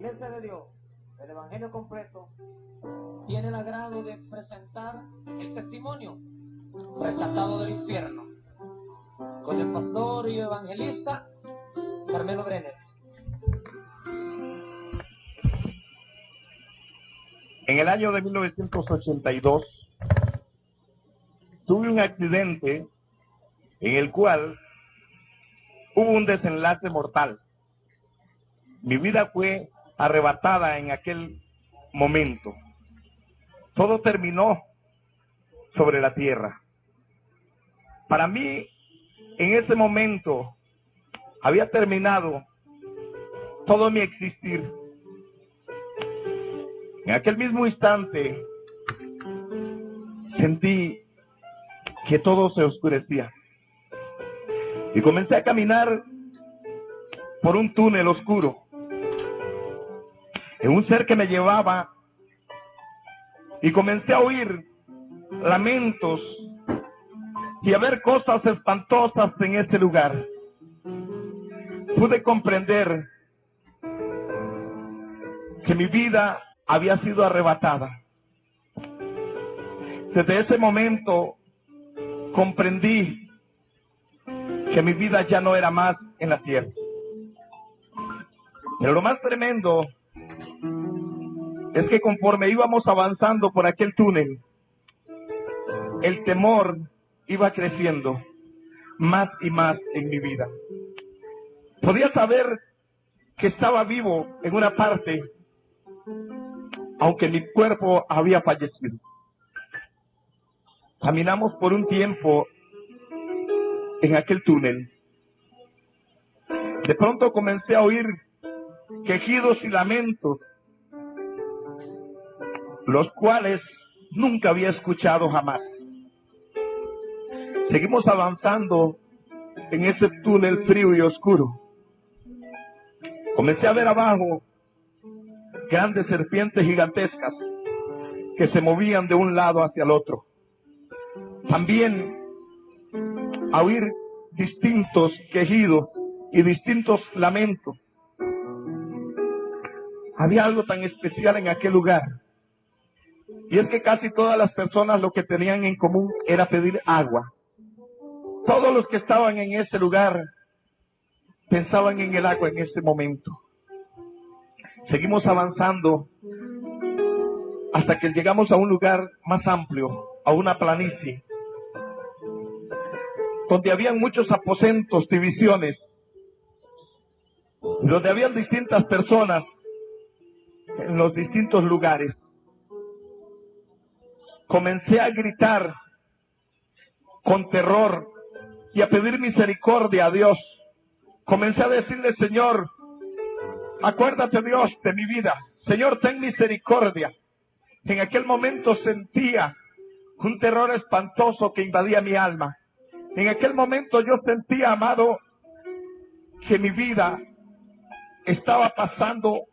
Iglesia de Dios, el Evangelio completo, tiene el agrado de presentar el testimonio rescatado del infierno con el pastor y evangelista Carmelo Brenes. En el año de 1982 tuve un accidente en el cual hubo un desenlace mortal. Mi vida fue arrebatada en aquel momento. Todo terminó sobre la tierra. Para mí, en ese momento, había terminado todo mi existir. En aquel mismo instante, sentí que todo se oscurecía. Y comencé a caminar por un túnel oscuro. En un ser que me llevaba, y comencé a oír lamentos y a ver cosas espantosas en ese lugar. Pude comprender que mi vida había sido arrebatada. Desde ese momento comprendí que mi vida ya no era más en la tierra. Pero lo más tremendo es que conforme íbamos avanzando por aquel túnel, el temor iba creciendo más y más en mi vida. Podía saber que estaba vivo en una parte, aunque mi cuerpo había fallecido. Caminamos por un tiempo en aquel túnel. De pronto comencé a oír quejidos y lamentos, los cuales nunca había escuchado jamás. Seguimos avanzando en ese túnel frío y oscuro. Comencé a ver abajo grandes serpientes gigantescas que se movían de un lado hacia el otro. También a oír distintos quejidos y distintos lamentos. Había algo tan especial en aquel lugar. Y es que casi todas las personas lo que tenían en común era pedir agua. Todos los que estaban en ese lugar pensaban en el agua en ese momento. Seguimos avanzando hasta que llegamos a un lugar más amplio, a una planicie, donde habían muchos aposentos, divisiones, donde habían distintas personas en los distintos lugares. Comencé a gritar con terror y a pedir misericordia a Dios. Comencé a decirle: Señor, acuérdate, Dios, de mi vida. Señor, ten misericordia. En aquel momento sentía un terror espantoso que invadía mi alma. En aquel momento yo sentía, amado, que mi vida estaba pasando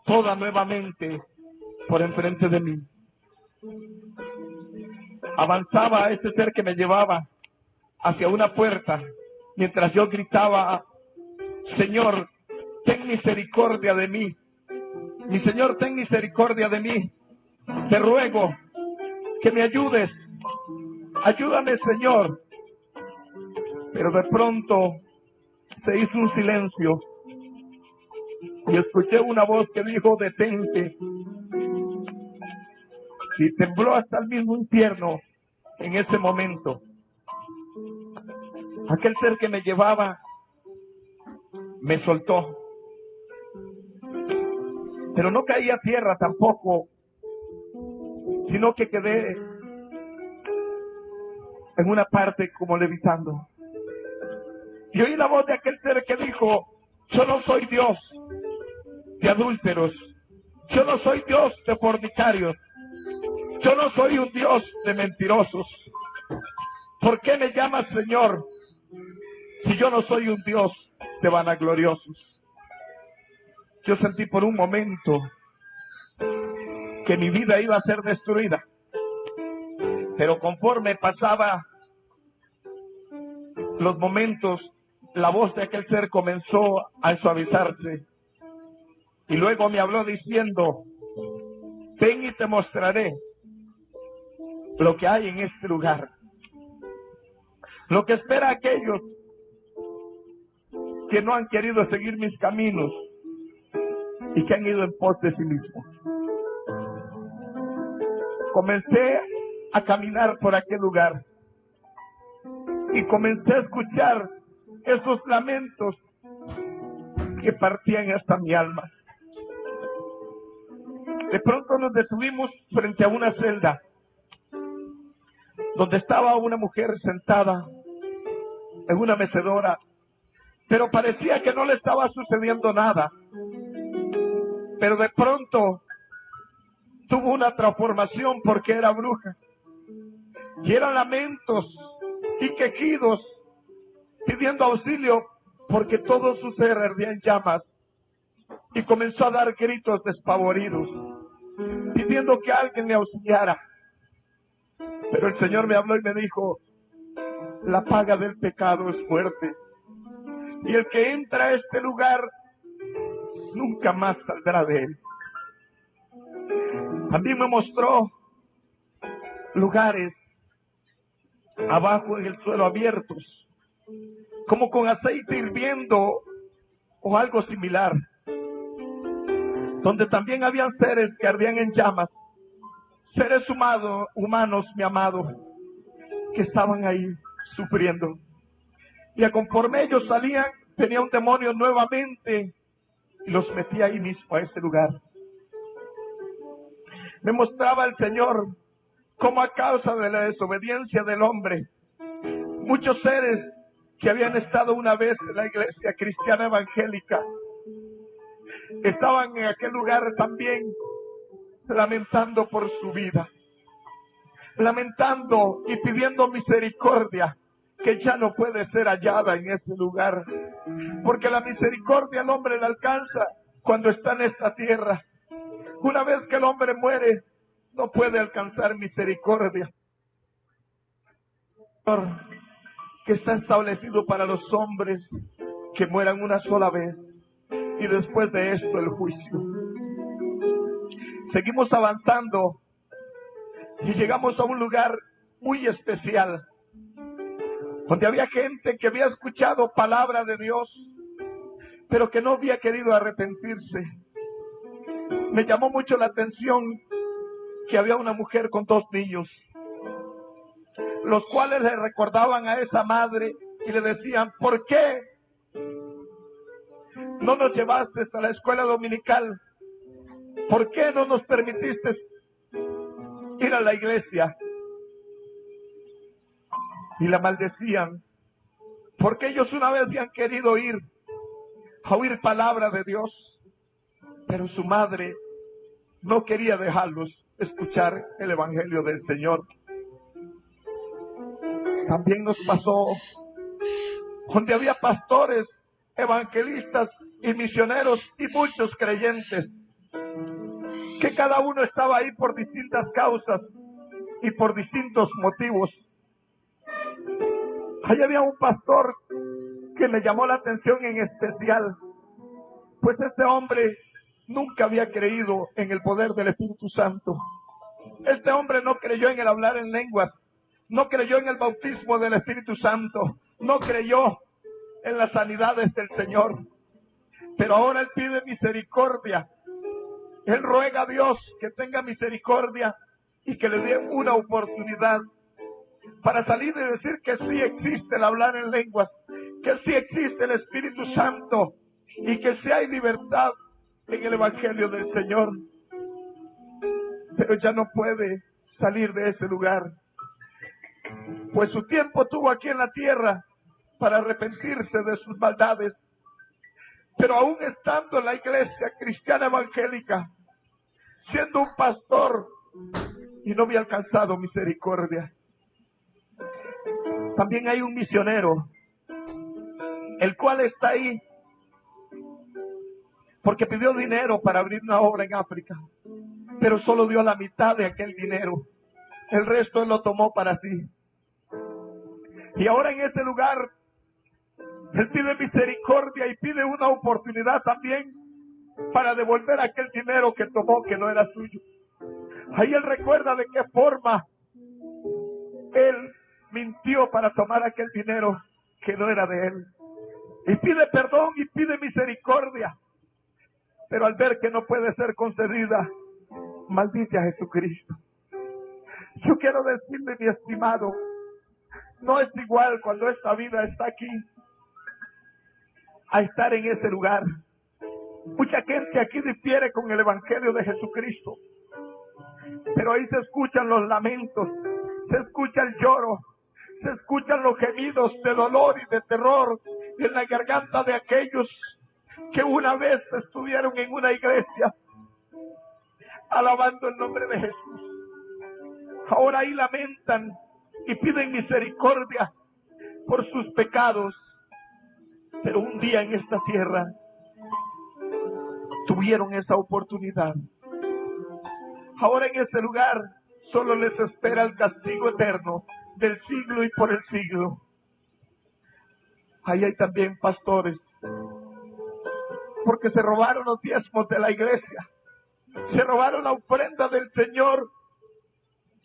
toda nuevamente por enfrente de mí. Avanzaba ese ser que me llevaba hacia una puerta, mientras yo gritaba: Señor, ten misericordia de mí. Mi Señor, ten misericordia de mí. Te ruego que me ayudes. Ayúdame, Señor. Pero de pronto se hizo un silencio y escuché una voz que dijo: detente. Y tembló hasta el mismo infierno en ese momento. Aquel ser que me llevaba me soltó. Pero no caí a tierra tampoco, sino que quedé en una parte como levitando. Y oí la voz de aquel ser que dijo: yo no soy Dios de adúlteros, yo no soy Dios de fornicarios, yo no soy un Dios de mentirosos. ¿Por qué me llamas Señor si yo no soy un Dios de vanagloriosos? Yo sentí por un momento que mi vida iba a ser destruida, pero conforme pasaba los momentos, la voz de aquel ser comenzó a suavizarse Y luego me habló diciendo, ven y te mostraré lo que hay en este lugar. Lo que espera a aquellos que no han querido seguir mis caminos y que han ido en pos de sí mismos. Comencé a caminar por aquel lugar y comencé a escuchar esos lamentos que partían hasta mi alma. De pronto nos detuvimos frente a una celda donde estaba una mujer sentada en una mecedora, pero parecía que no le estaba sucediendo nada. Pero de pronto tuvo una transformación porque era bruja. Y eran lamentos y quejidos pidiendo auxilio porque todo su ser ardía en llamas. Y comenzó a dar gritos despavoridos, pidiendo que alguien le auxiliara. Pero el Señor me habló y me dijo, la paga del pecado es muerte. Y el que entra a este lugar nunca más saldrá de él. También me mostró lugares abajo en el suelo abiertos, como con aceite hirviendo o algo similar, donde también habían seres que ardían en llamas, seres humanos, mi amado, que estaban ahí sufriendo. Y conforme ellos salían, tenía un demonio nuevamente y los metía ahí mismo a ese lugar. Me mostraba el Señor cómo a causa de la desobediencia del hombre, muchos seres que habían estado una vez en la iglesia cristiana evangélica, estaban en aquel lugar también lamentando por su vida, lamentando y pidiendo misericordia, que ya no puede ser hallada en ese lugar, porque la misericordia al hombre le alcanza cuando está en esta tierra. Una vez que el hombre muere, no puede alcanzar misericordia, que está establecido para los hombres que mueran una sola vez y después de esto el juicio. Seguimos avanzando y llegamos a un lugar muy especial, donde había gente que había escuchado palabra de Dios, pero que no había querido arrepentirse. Me llamó mucho la atención que había una mujer con 2 niños, los cuales le recordaban a esa madre y le decían, ¿por qué no nos llevaste a la escuela dominical? ¿Por qué no nos permitiste ir a la iglesia? Y la maldecían, porque ellos una vez habían querido ir a oír palabra de Dios, pero su madre no quería dejarlos escuchar el evangelio del Señor. También nos pasó donde había pastores, evangelistas y misioneros y muchos creyentes, que cada uno estaba ahí por distintas causas y por distintos motivos. Ahí había un pastor que me llamó la atención en especial, pues este hombre nunca había creído en el poder del Espíritu Santo. Este hombre no creyó en el hablar en lenguas, no creyó en el bautismo del Espíritu Santo, no creyó en las sanidades del Señor. Pero ahora él pide misericordia. Él ruega a Dios que tenga misericordia y que le dé una oportunidad para salir y decir que sí existe el hablar en lenguas, que sí existe el Espíritu Santo y que sí hay libertad en el Evangelio del Señor. Pero ya no puede salir de ese lugar, pues su tiempo tuvo aquí en la tierra para arrepentirse de sus maldades. Pero aún estando en la iglesia cristiana evangélica, siendo un pastor, y no había alcanzado misericordia. También hay un misionero, el cual está ahí porque pidió dinero para abrir una obra en África, pero solo dio la mitad de aquel dinero. El resto él lo tomó para sí. Y ahora en ese lugar, él pide misericordia y pide una oportunidad también para devolver aquel dinero que tomó que no era suyo. Ahí él recuerda de qué forma él mintió para tomar aquel dinero que no era de él. Y pide perdón y pide misericordia. Pero al ver que no puede ser concedida, maldice a Jesucristo. Yo quiero decirle, mi estimado, no es igual cuando esta vida está aquí a estar en ese lugar. Mucha gente aquí difiere con el Evangelio de Jesucristo, pero ahí se escuchan los lamentos, se escucha el lloro, se escuchan los gemidos de dolor y de terror en la garganta de aquellos que una vez estuvieron en una iglesia alabando el nombre de Jesús. Ahora ahí lamentan y piden misericordia por sus pecados, pero un día en esta tierra tuvieron esa oportunidad. Ahora en ese lugar solo les espera el castigo eterno del siglo y por el siglo. Ahí hay también pastores, porque se robaron los diezmos de la iglesia, se robaron la ofrenda del Señor,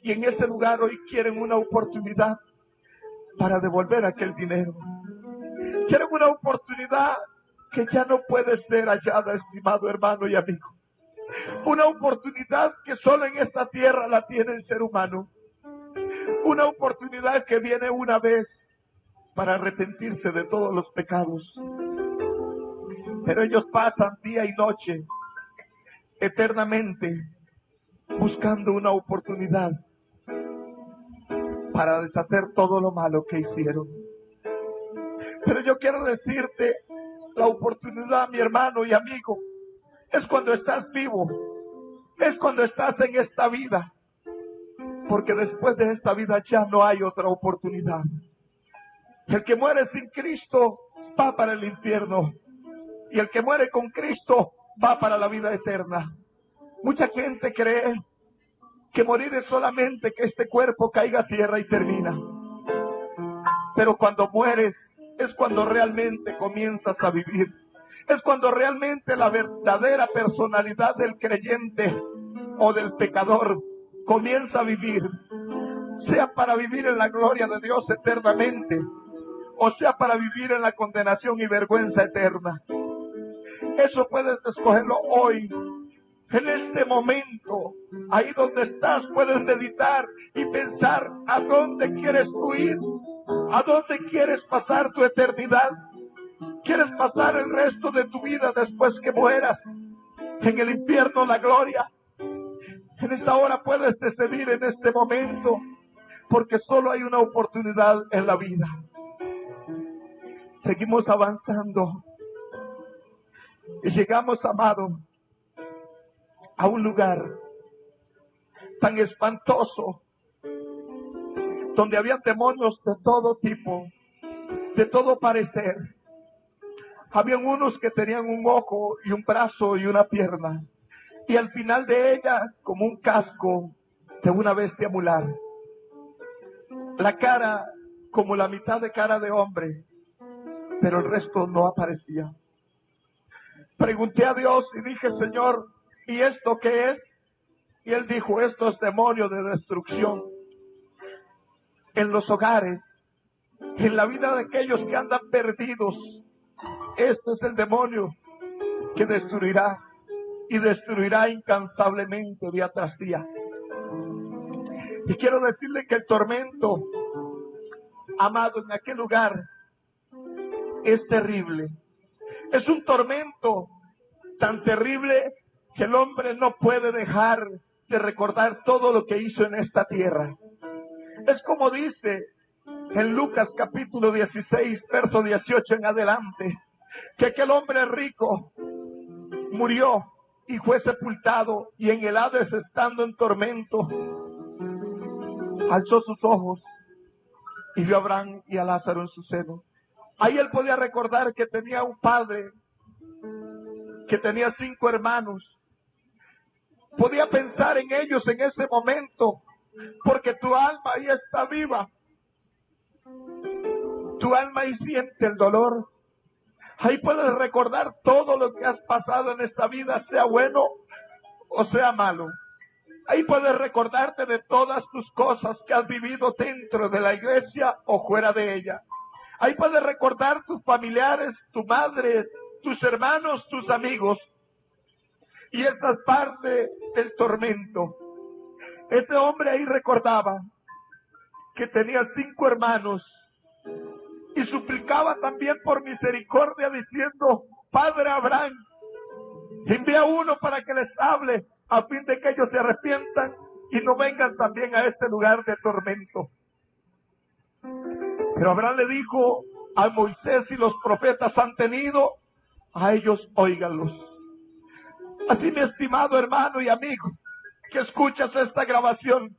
y en ese lugar hoy quieren una oportunidad para devolver aquel dinero. Quieren una oportunidad que ya no puede ser hallada, estimado hermano y amigo. Una oportunidad que solo en esta tierra la tiene el ser humano. Una oportunidad que viene una vez para arrepentirse de todos los pecados. Pero ellos pasan día y noche, eternamente, buscando una oportunidad para deshacer todo lo malo que hicieron. Pero yo quiero decirte, la oportunidad, mi hermano y amigo, es cuando estás vivo, es cuando estás en esta vida, porque después de esta vida ya no hay otra oportunidad. El que muere sin Cristo va para el infierno, y el que muere con Cristo va para la vida eterna. Mucha gente cree que morir es solamente que este cuerpo caiga a tierra y termina. Pero cuando mueres es cuando realmente comienzas a vivir. Es cuando realmente la verdadera personalidad del creyente o del pecador comienza a vivir. Sea para vivir en la gloria de Dios eternamente, o sea para vivir en la condenación y vergüenza eterna. Eso puedes escogerlo hoy. En este momento, ahí donde estás, puedes meditar y pensar a dónde quieres tú ir, a dónde quieres pasar tu eternidad. ¿Quieres pasar el resto de tu vida después que mueras en el infierno, la gloria? En esta hora puedes decidir en este momento, porque solo hay una oportunidad en la vida. Seguimos avanzando y llegamos, amado, a un lugar tan espantoso, donde había demonios de todo tipo, de todo parecer. Habían unos que tenían un ojo y un brazo y una pierna, y al final de ella como un casco de una bestia mular. La cara como la mitad de cara de hombre, pero el resto no aparecía. Pregunté a Dios y dije, Señor, ¿y esto qué es? Y Él dijo, esto es demonio de destrucción. En los hogares, en la vida de aquellos que andan perdidos, este es el demonio que destruirá y destruirá incansablemente día tras día. Y quiero decirle que el tormento, amado, en aquel lugar es terrible. Es un tormento tan terrible que el hombre no puede dejar de recordar todo lo que hizo en esta tierra. Es como dice en Lucas capítulo 16, verso 18 en adelante, que aquel hombre rico murió y fue sepultado, y en el Hades, estando en tormento, alzó sus ojos y vio a Abraham y a Lázaro en su seno. Ahí él podía recordar que tenía un padre, que tenía 5 hermanos. Podía pensar en ellos en ese momento, porque tu alma ahí está viva. Tu alma ahí siente el dolor. Ahí puedes recordar todo lo que has pasado en esta vida, sea bueno o sea malo. Ahí puedes recordarte de todas tus cosas que has vivido dentro de la iglesia o fuera de ella. Ahí puedes recordar tus familiares, tu madre, tus hermanos, tus amigos. Y esa es parte del tormento. Ese hombre ahí recordaba que tenía 5 hermanos y suplicaba también por misericordia diciendo: Padre Abraham, envía uno para que les hable a fin de que ellos se arrepientan y no vengan también a este lugar de tormento. Pero Abraham le dijo: a Moisés y los profetas han tenido, a ellos óiganlos. Así, mi estimado hermano y amigo que escuchas esta grabación,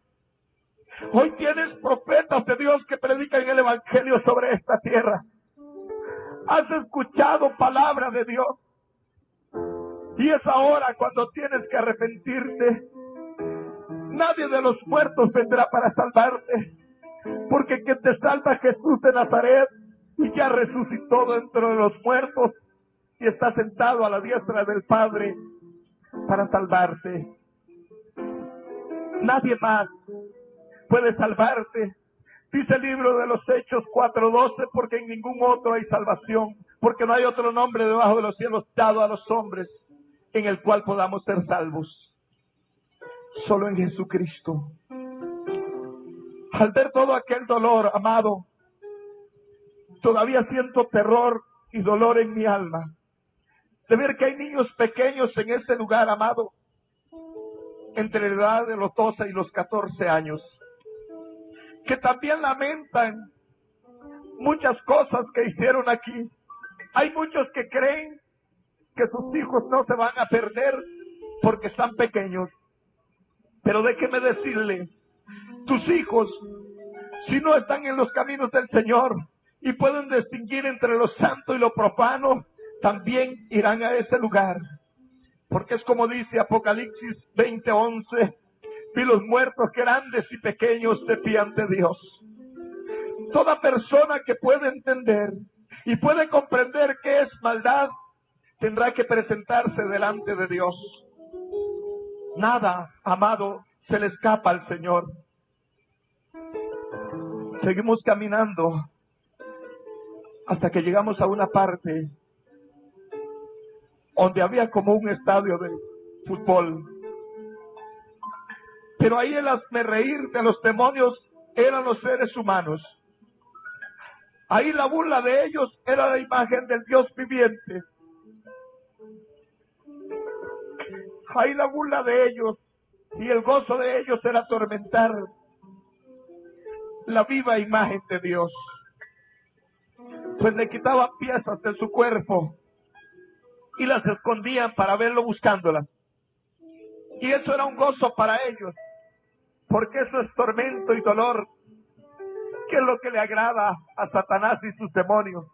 hoy tienes profetas de Dios que predican el evangelio sobre esta tierra. Has escuchado palabra de Dios y es ahora cuando tienes que arrepentirte. Nadie de los muertos vendrá para salvarte, porque quien te salva es Jesús de Nazaret, y ya resucitó dentro de los muertos y está sentado a la diestra del Padre para salvarte. Nadie más puede salvarte. Dice el libro de los Hechos 4:12, porque en ningún otro hay salvación, porque no hay otro nombre debajo de los cielos dado a los hombres en el cual podamos ser salvos. Solo en Jesucristo. Al ver todo aquel dolor, amado, todavía siento terror y dolor en mi alma de ver que hay niños pequeños en ese lugar, amado, entre la edad de los 12 y los 14 años, que también lamentan muchas cosas que hicieron aquí. Hay muchos que creen que sus hijos no se van a perder porque están pequeños. Pero déjeme decirle, tus hijos, si no están en los caminos del Señor y pueden distinguir entre lo santo y lo profano, también irán a ese lugar. Porque es como dice Apocalipsis 20:11, vi los muertos grandes y pequeños de pie ante Dios. Toda persona que puede entender y puede comprender qué es maldad, tendrá que presentarse delante de Dios. Nada, amado, se le escapa al Señor. Seguimos caminando hasta que llegamos a una parte donde había como un estadio de fútbol. Pero ahí el hazmerreír de los demonios eran los seres humanos. Ahí la burla de ellos era la imagen del Dios viviente. Ahí la burla de ellos y el gozo de ellos era atormentar la viva imagen de Dios. Pues le quitaban piezas de su cuerpo y las escondían para verlo buscándolas. Y eso era un gozo para ellos, porque eso es tormento y dolor, que es lo que le agrada a Satanás y sus demonios.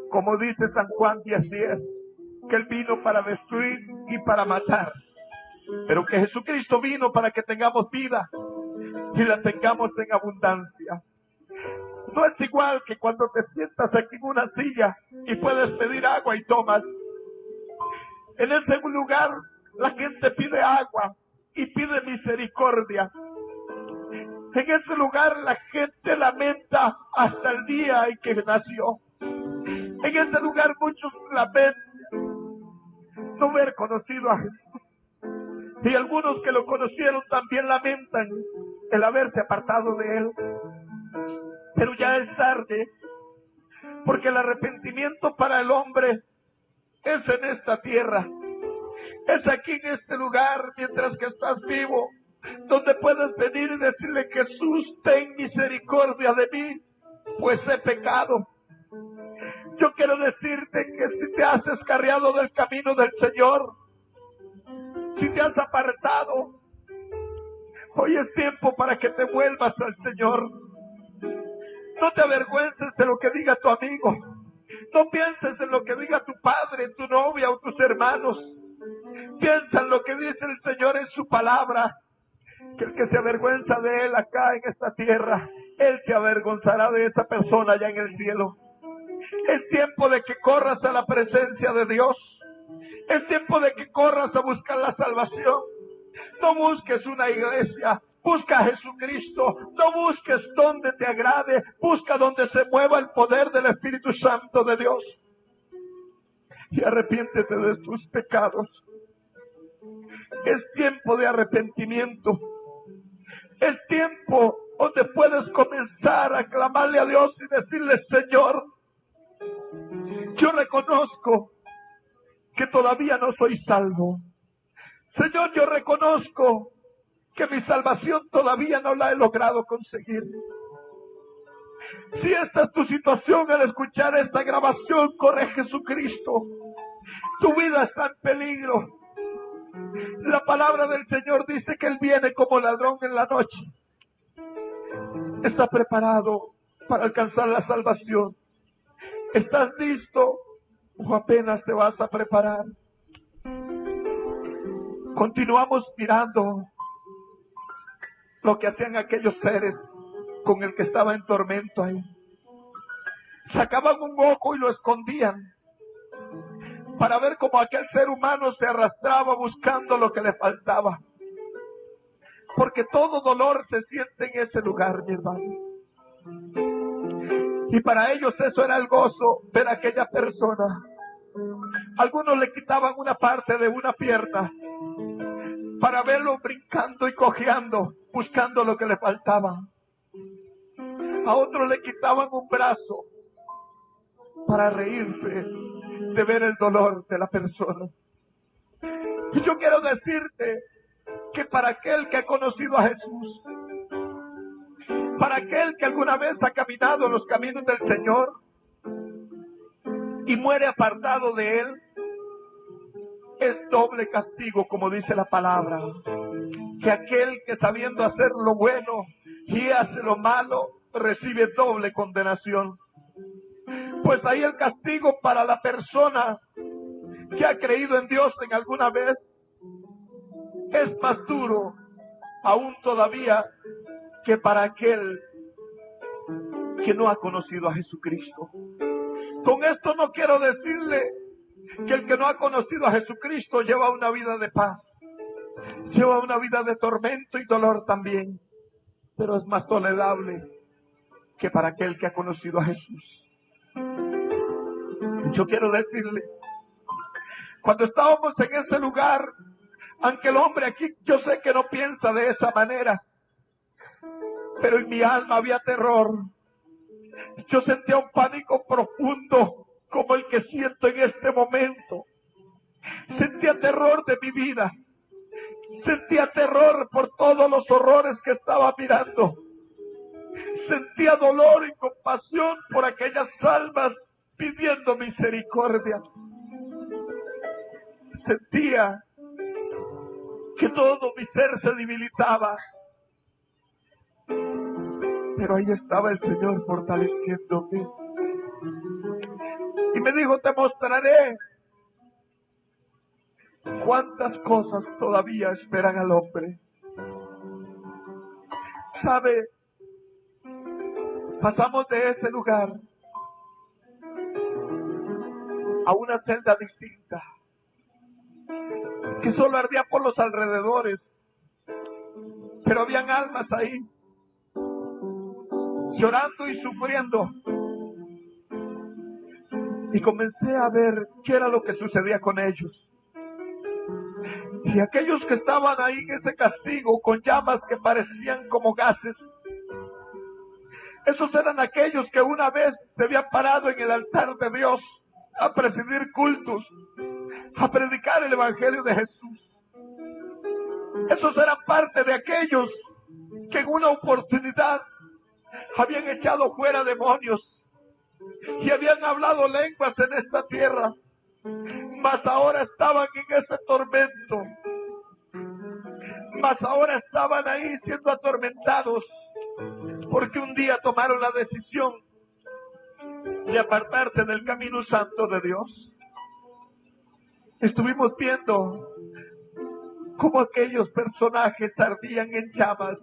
Como dice San Juan 10:10, que él vino para destruir y para matar, pero que Jesucristo vino para que tengamos vida y la tengamos en abundancia. No es igual que cuando te sientas aquí en una silla y puedes pedir agua y tomas. En ese lugar la gente pide agua y pide misericordia. En ese lugar la gente lamenta hasta el día en que nació. En ese lugar muchos lamentan no haber conocido a Jesús. Y algunos que lo conocieron también lamentan el haberse apartado de Él. Pero ya es tarde, porque el arrepentimiento para el hombre es en esta tierra. Es aquí en este lugar, mientras que estás vivo, donde puedes venir y decirle: Jesús, ten misericordia de mí, pues he pecado. Yo quiero decirte que si te has descarriado del camino del Señor, si te has apartado, hoy es tiempo para que te vuelvas al Señor. No te avergüences de lo que diga tu amigo. No pienses en lo que diga tu padre, tu novia o tus hermanos. Piensa en lo que dice el Señor en su palabra, que el que se avergüenza de Él acá en esta tierra, Él se avergonzará de esa persona allá en el cielo. Es tiempo de que corras a la presencia de Dios. Es tiempo de que corras a buscar la salvación. No busques una iglesia, busca a Jesucristo. No busques donde te agrade, busca donde se mueva el poder del Espíritu Santo de Dios. Y arrepiéntete de tus pecados. Es tiempo de arrepentimiento. Es tiempo donde puedes comenzar a clamarle a Dios y decirle: Señor, yo reconozco que todavía no soy salvo. Señor, yo reconozco que mi salvación todavía no la he logrado conseguir. Si esta es tu situación al escuchar esta grabación, corre a Jesucristo. Tu vida está en peligro. La palabra del Señor dice que Él viene como ladrón en la noche. ¿Está preparado para alcanzar la salvación? ¿Estás listo o apenas te vas a preparar? Continuamos mirando lo que hacían aquellos seres con el que estaba en tormento ahí. Sacaban un ojo y lo escondían para ver cómo aquel ser humano se arrastraba buscando lo que le faltaba. Porque todo dolor se siente en ese lugar, mi hermano. Y para ellos eso era el gozo, ver a aquella persona. Algunos le quitaban una parte de una pierna para verlo brincando y cojeando, buscando lo que le faltaba. A otros le quitaban un brazo para reírse de ver el dolor de la persona. Y yo quiero decirte que para aquel que ha conocido a Jesús, para aquel que alguna vez ha caminado en los caminos del Señor y muere apartado de Él, es doble castigo, como dice la palabra, que aquel que sabiendo hacer lo bueno y hace lo malo, recibe doble condenación. Pues ahí el castigo para la persona que ha creído en Dios en alguna vez es más duro aún todavía que para aquel que no ha conocido a Jesucristo. Con esto no quiero decirle que el que no ha conocido a Jesucristo lleva una vida de paz, lleva una vida de tormento y dolor también, pero es más tolerable que para aquel que ha conocido a Jesús. Yo quiero decirle, cuando estábamos en ese lugar, aunque el hombre aquí yo sé que no piensa de esa manera, pero en mi alma había terror. Yo sentía un pánico profundo como el que siento en este momento. Sentía terror de mi vida. Sentía terror por todos los horrores que estaba mirando. Sentía dolor y compasión por aquellas almas pidiendo misericordia. Sentía que todo mi ser se debilitaba. Pero ahí estaba el Señor fortaleciéndome. Y me dijo: te mostraré cuántas cosas todavía esperan al hombre. ¿Sabe? Pasamos de ese lugar a una celda distinta, que solo ardía por los alrededores, pero habían almas ahí, llorando y sufriendo. Y comencé a ver qué era lo que sucedía con ellos. Y aquellos que estaban ahí en ese castigo, con llamas que parecían como gases, esos eran aquellos que una vez se habían parado en el altar de Dios a presidir cultos, a predicar el Evangelio de Jesús. Esos eran parte de aquellos que en una oportunidad habían echado fuera demonios y habían hablado lenguas en esta tierra, mas ahora estaban en ese tormento, mas ahora estaban ahí siendo atormentados porque un día tomaron la decisión de apartarse del camino santo de Dios. Estuvimos viendo cómo aquellos personajes ardían en llamas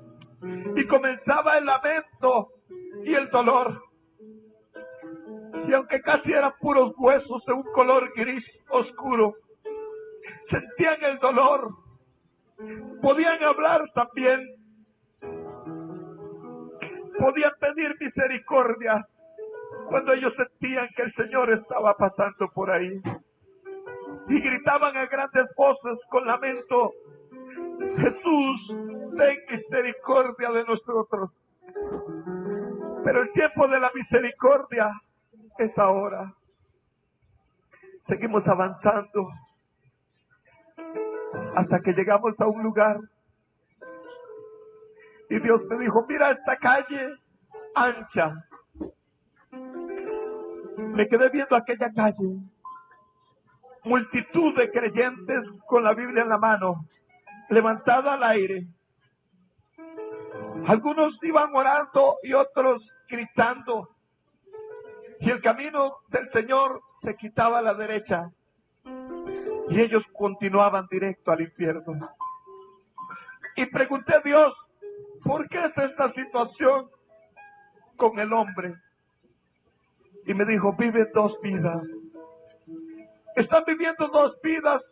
y comenzaba el lamento y el dolor. Y aunque casi eran puros huesos de un color gris oscuro, sentían el dolor. Podían hablar también. Podían pedir misericordia cuando ellos sentían que el Señor estaba pasando por ahí. Y gritaban a grandes voces con lamento: Jesús, ten misericordia de nosotros. Pero el tiempo de la misericordia es ahora. Seguimos avanzando hasta que llegamos a un lugar. Y Dios me dijo: mira esta calle ancha. Me quedé viendo aquella calle. Multitud de creyentes con la Biblia en la mano, levantada al aire. Algunos iban orando y otros gritando. Y el camino del Señor se quitaba a la derecha. Y ellos continuaban directo al infierno. Y pregunté a Dios: ¿por qué es esta situación con el hombre? Y me dijo: viven dos vidas. Están viviendo dos vidas.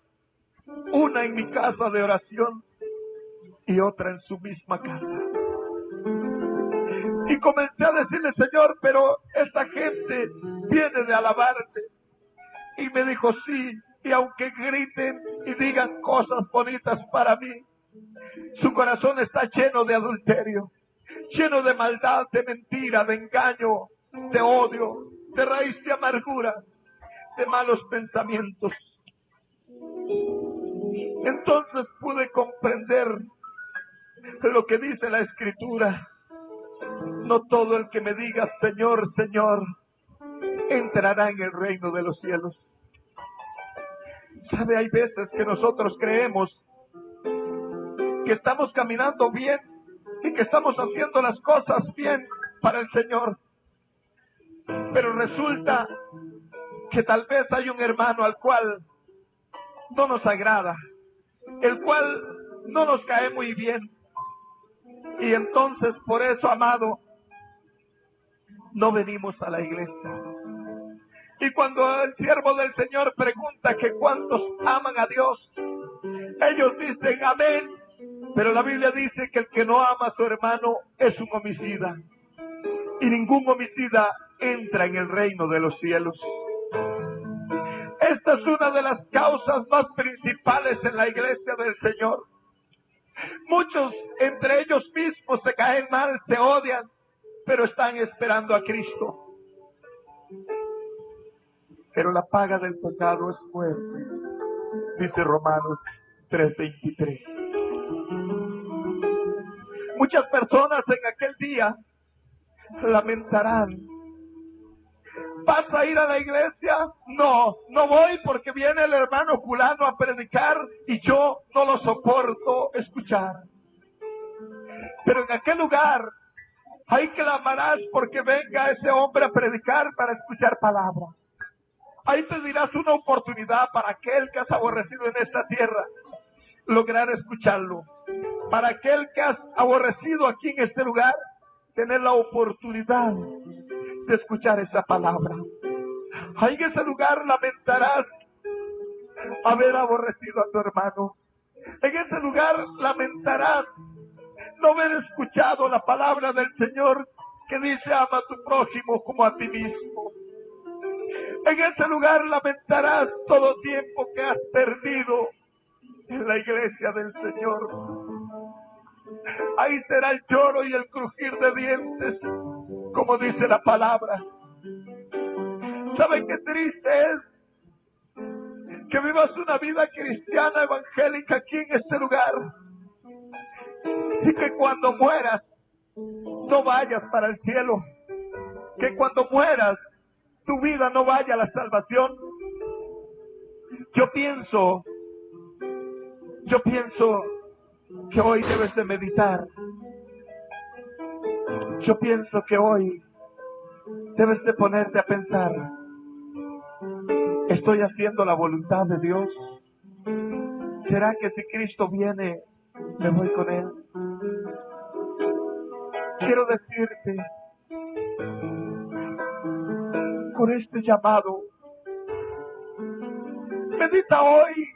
Una en mi casa de oración y otra en su misma casa. Y comencé a decirle: Señor, pero esta gente viene de alabarte. Y me dijo: sí, y aunque griten y digan cosas bonitas para mí, su corazón está lleno de adulterio, lleno de maldad, de mentira, de engaño, de odio, de raíz de amargura, de malos pensamientos. Entonces pude comprender lo que dice la Escritura: no todo el que me diga Señor, Señor, entrará en el reino de los cielos. ¿Sabe? Hay veces que nosotros creemos que estamos caminando bien y que estamos haciendo las cosas bien para el Señor. Pero resulta que tal vez hay un hermano al cual no nos agrada, el cual no nos cae muy bien. Y entonces, por eso, amado, no venimos a la iglesia. Y cuando el siervo del Señor pregunta que cuántos aman a Dios, ellos dicen amén. Pero la Biblia dice que el que no ama a su hermano es un homicida. Y ningún homicida entra en el reino de los cielos. Esta es una de las causas más principales en la iglesia del Señor. Muchos entre ellos mismos se caen mal, se odian, pero están esperando a Cristo. Pero la paga del pecado es muerte, dice Romanos 3:23. Muchas personas en aquel día lamentarán: ¿vas a ir a la iglesia? No, no voy porque viene el hermano fulano a predicar y yo no lo soporto escuchar. Pero en aquel lugar ahí clamarás porque venga ese hombre a predicar para escuchar palabra. Ahí pedirás una oportunidad para aquel que has aborrecido en esta tierra, lograr escucharlo. Para aquel que has aborrecido aquí en este lugar, tener la oportunidad de escuchar esa palabra. Ahí en ese lugar lamentarás haber aborrecido a tu hermano. En ese lugar lamentarás no haber escuchado la palabra del Señor que dice: ama a tu prójimo como a ti mismo. En ese lugar lamentarás todo tiempo que has perdido en la iglesia del Señor. Ahí será el lloro y el crujir de dientes, como dice la palabra. ¿Saben qué triste es? Que vivas una vida cristiana evangélica aquí en este lugar y que cuando mueras no vayas para el cielo, que cuando mueras tu vida no vaya a la salvación. Yo pienso que hoy debes de meditar. Yo pienso que hoy debes de ponerte a pensar: ¿estoy haciendo la voluntad de Dios? ¿Será que si Cristo viene, me voy con Él? Quiero decirte, por este llamado. Medita hoy.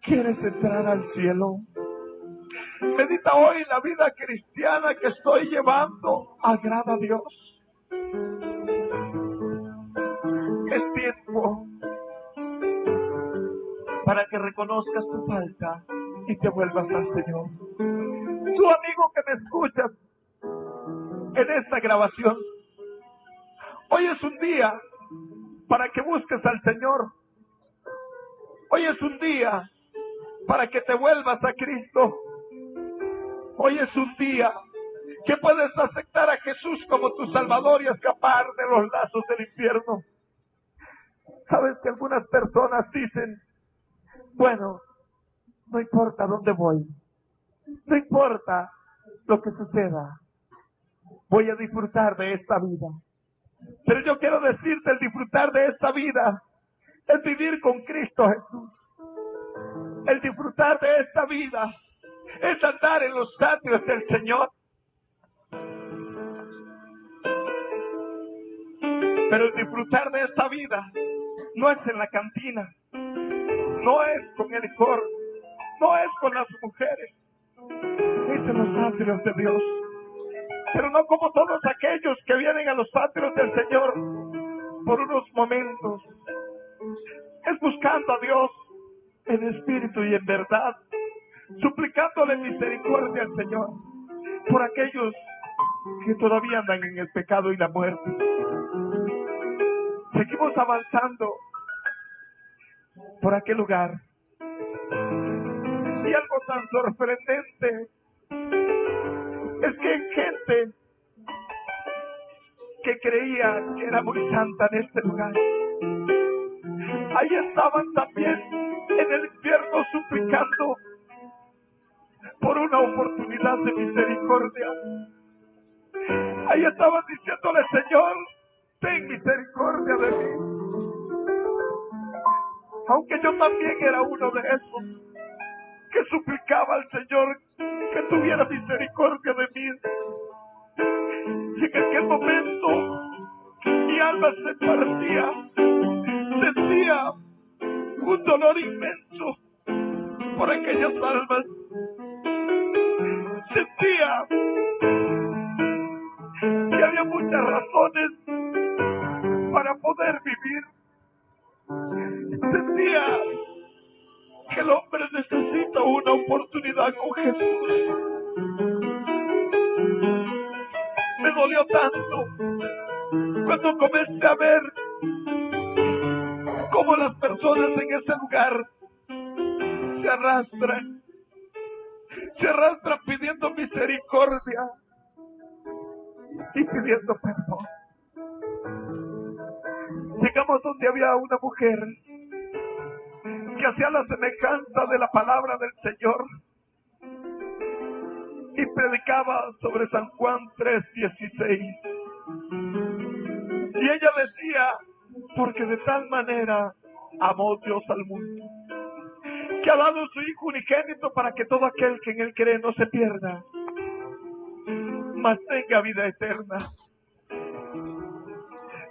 ¿Quieres entrar al cielo? Medita hoy la vida cristiana que estoy llevando. ¿Agrada a Dios? Es tiempo para que reconozcas tu falta y te vuelvas al Señor. Tú, amigo que me escuchas en esta grabación, hoy es un día para que busques al Señor. Hoy es un día para que te vuelvas a Cristo. Hoy es un día que puedes aceptar a Jesús como tu Salvador y escapar de los lazos del infierno. Sabes que algunas personas dicen, bueno, no importa dónde voy, no importa lo que suceda, voy a disfrutar de esta vida. Pero yo quiero decirte, el disfrutar de esta vida es vivir con Cristo Jesús. El disfrutar de esta vida es andar en los atrios del Señor. Pero el disfrutar de esta vida no es en la cantina, no es con el licor, no es con las mujeres, es en los atrios de Dios. Pero no como todos aquellos que vienen a los atrios del Señor por unos momentos. Es buscando a Dios en espíritu y en verdad, suplicándole misericordia al Señor por aquellos que todavía andan en el pecado y la muerte. Seguimos avanzando por aquel lugar y algo tan sorprendente es que hay gente que creía que era muy santa en este lugar. Ahí estaban también en el infierno suplicando por una oportunidad de misericordia. Ahí estaban diciéndole, Señor, ten misericordia de mí. Aunque yo también era uno de esos que suplicaba al Señor que tuviera misericordia de mí. Y en aquel momento mi alma se partía, sentía un dolor inmenso por aquellas almas. Sentía que había muchas razones para poder vivir. Sentía que el hombre necesita una oportunidad con Jesús. Me dolió tanto cuando comencé a ver cómo las personas en ese lugar se arrastran pidiendo misericordia y pidiendo perdón. Llegamos donde había una mujer que hacía la semejanza de la palabra del Señor y predicaba sobre San Juan 3:16. Y ella decía, porque de tal manera amó Dios al mundo, que ha dado su Hijo unigénito para que todo aquel que en Él cree no se pierda, mas tenga vida eterna.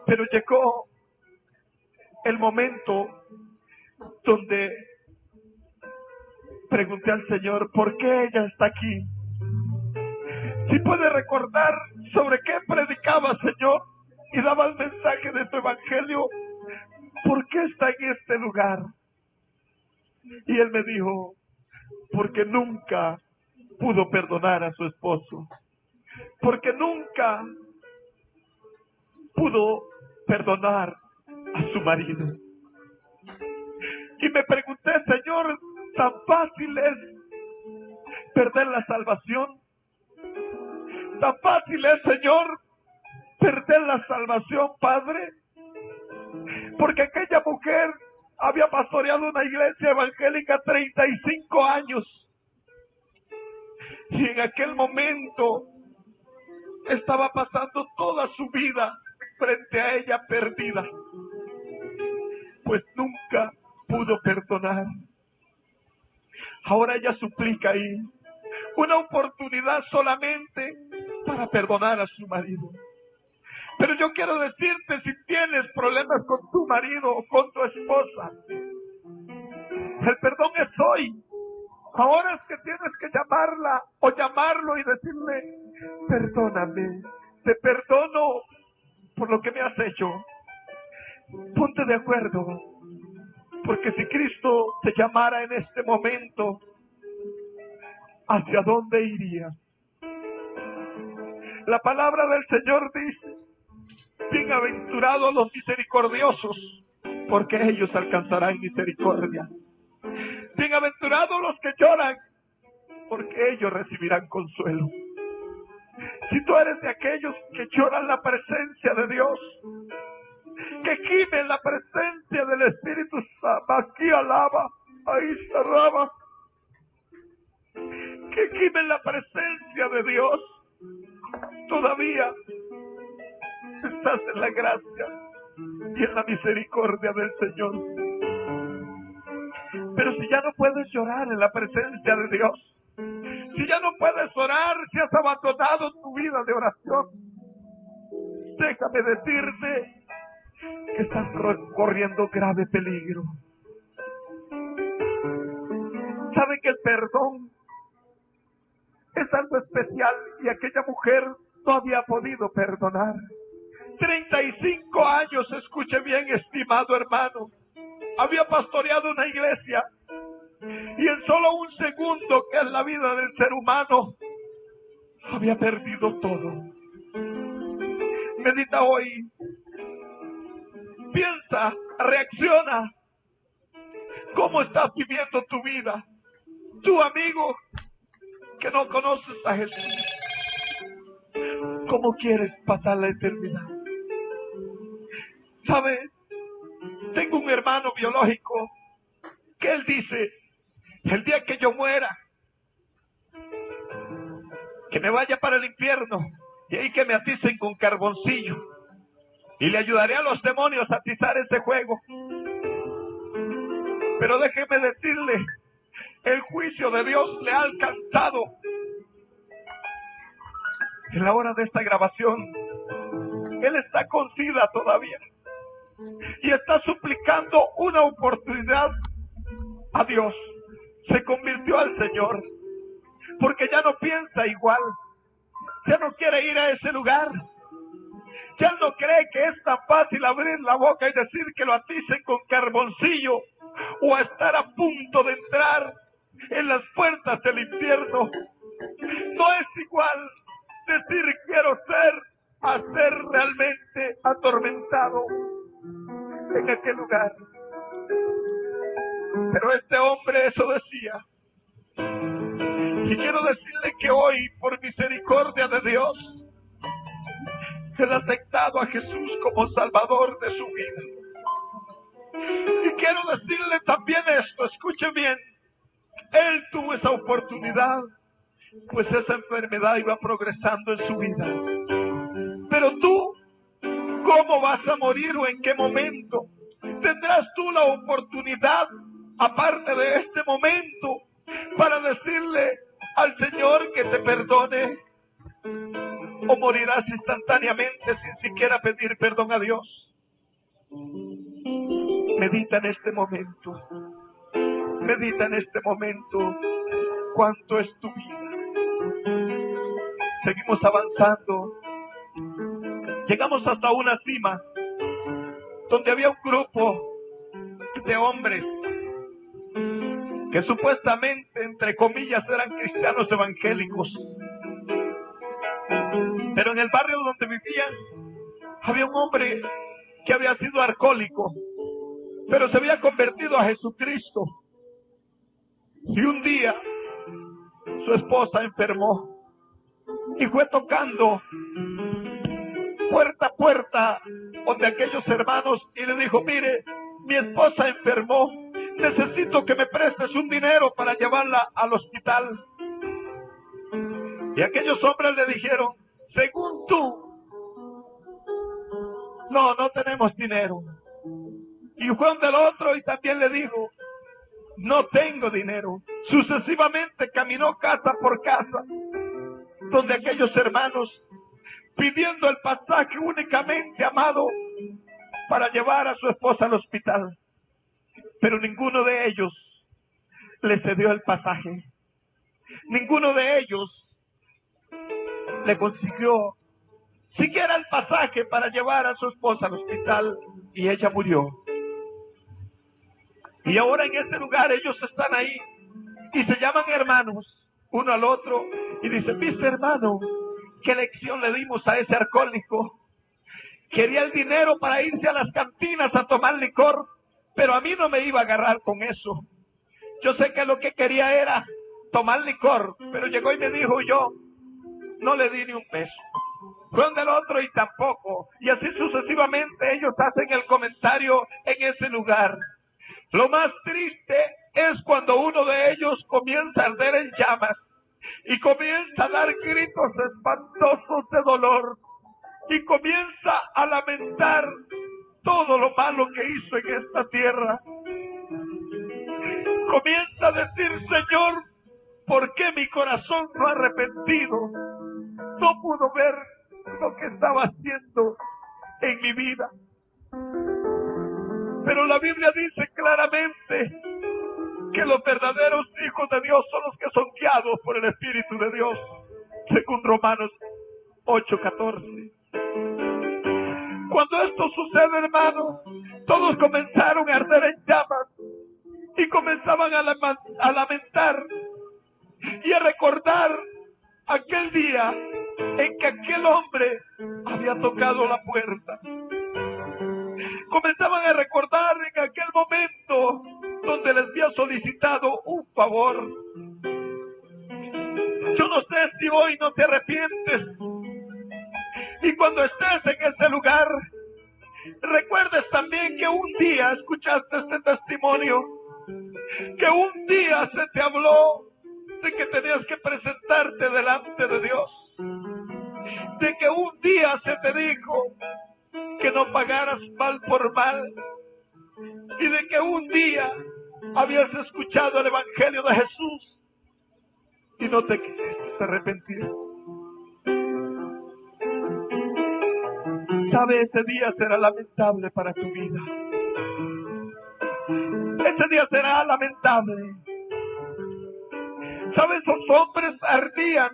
Pero llegó el momento donde pregunté al Señor, ¿por qué ella está aquí? Si puede recordar sobre qué predicaba, Señor, y daba el mensaje de tu evangelio, ¿por qué está en este lugar? Y él me dijo, porque nunca pudo perdonar a su esposo, porque nunca pudo perdonar a su marido. Y me pregunté, Señor, ¿tan fácil es perder la salvación? ¿Tan fácil es, Señor, perder la salvación, Padre? Porque aquella mujer había pastoreado una iglesia evangélica 35 años. Y en aquel momento estaba pasando toda su vida frente a ella perdida, pues nunca pudo perdonar. Ahora ella suplica ahí una oportunidad solamente para perdonar a su marido. Pero yo quiero decirte, si tienes problemas con tu marido o con tu esposa, el perdón es hoy. Ahora es que tienes que llamarla o llamarlo y decirle, perdóname, te perdono por lo que me has hecho. Ponte de acuerdo, porque si Cristo te llamara en este momento, ¿hacia dónde irías? La palabra del Señor dice, bienaventurados los misericordiosos, porque ellos alcanzarán misericordia. Bienaventurados los que lloran, porque ellos recibirán consuelo. Si tú eres de aquellos que lloran la presencia de Dios, que gimen la presencia del Espíritu Santo, aquí alaba, ahí cerraba, que gimen la presencia de Dios, todavía estás en la gracia y en la misericordia del Señor. Pero si ya no puedes llorar en la presencia de Dios, si ya no puedes orar, si has abandonado tu vida de oración, déjame decirte que estás corriendo grave peligro. ¿Saben que el perdón es algo especial y aquella mujer no había podido perdonar? 35 años, escuche bien, estimado hermano, había pastoreado una iglesia y en solo un segundo, que es la vida del ser humano, había perdido todo. Medita hoy, piensa, reacciona. ¿Cómo estás viviendo tu vida? Tu amigo que no conoces a Jesús, ¿cómo quieres pasar la eternidad? ¿Sabe? Tengo un hermano biológico que él dice, el día que yo muera, que me vaya para el infierno y ahí que me aticen con carboncillo y le ayudaré a los demonios a atizar ese juego. Pero déjeme decirle, el juicio de Dios le ha alcanzado. En la hora de esta grabación, él está con SIDA todavía y está suplicando una oportunidad a Dios. Se convirtió al Señor porque ya no piensa igual, ya no quiere ir a ese lugar, ya no cree que es tan fácil abrir la boca y decir que lo aticen con carboncillo o estar a punto de entrar en las puertas del infierno. No es igual decir quiero ser a ser realmente atormentado en aquel lugar. Pero este hombre eso decía. Y quiero decirle que hoy, por misericordia de Dios, él ha aceptado a Jesús como Salvador de su vida. Y quiero decirle también esto, escuche bien, él tuvo esa oportunidad, pues esa enfermedad iba progresando en su vida. Pero tú, ¿cómo vas a morir o en qué momento? ¿Tendrás tú la oportunidad, aparte de este momento, para decirle al Señor que te perdone? ¿O morirás instantáneamente sin siquiera pedir perdón a Dios? Medita en este momento. Medita en este momento cuánto es tu vida. Seguimos avanzando. Llegamos hasta una cima donde había un grupo de hombres que supuestamente, entre comillas, eran cristianos evangélicos. Pero en el barrio donde vivían había un hombre que había sido alcohólico, pero se había convertido a Jesucristo. Y un día su esposa enfermó y fue tocando puerta a puerta donde aquellos hermanos y le dijo, mire, mi esposa enfermó, necesito que me prestes un dinero para llevarla al hospital. Y aquellos hombres le dijeron, según tú, no tenemos dinero. Y fue donde el otro y también le dijo, no tengo dinero. Sucesivamente caminó casa por casa, donde aquellos hermanos pidiendo el pasaje únicamente, amado, para llevar a su esposa al hospital. Pero ninguno de ellos le cedió el pasaje. Ninguno de ellos le consiguió siquiera el pasaje para llevar a su esposa al hospital, y ella murió. Y ahora en ese lugar ellos están ahí y se llaman hermanos uno al otro y dicen: ¿viste, hermano, qué lección le dimos a ese alcohólico? Quería el dinero para irse a las cantinas a tomar licor, pero a mí no me iba a agarrar con eso. Yo sé que lo que quería era tomar licor, pero llegó y me dijo, yo no le di ni un peso. Fue donde el otro y tampoco. Y así sucesivamente ellos hacen el comentario en ese lugar. Lo más triste es cuando uno de ellos comienza a arder en llamas y comienza a dar gritos espantosos de dolor y comienza a lamentar todo lo malo que hizo en esta tierra. Comienza a decir: Señor, ¿por qué mi corazón no arrepentido? No pudo ver lo que estaba haciendo en mi vida. Pero la Biblia dice claramente que los verdaderos hijos de Dios son los que son guiados por el Espíritu de Dios, según Romanos 8:14. Cuando esto sucede, hermano, todos comenzaron a arder en llamas y comenzaban a lamentar y a recordar aquel día en que aquel hombre había tocado la puerta. Comenzaban a recordar en aquel momento donde les había solicitado un favor. Yo no sé si hoy no te arrepientes y cuando estés en ese lugar recuerdes también que un día escuchaste este testimonio, que un día se te habló de que tenías que presentarte delante de Dios, de que un día se te dijo que no pagaras mal por mal, y de que un día habías escuchado el Evangelio de Jesús y no te quisiste arrepentir. Sabe, ese día será lamentable para tu vida. Ese día será lamentable. Sabe, esos hombres ardían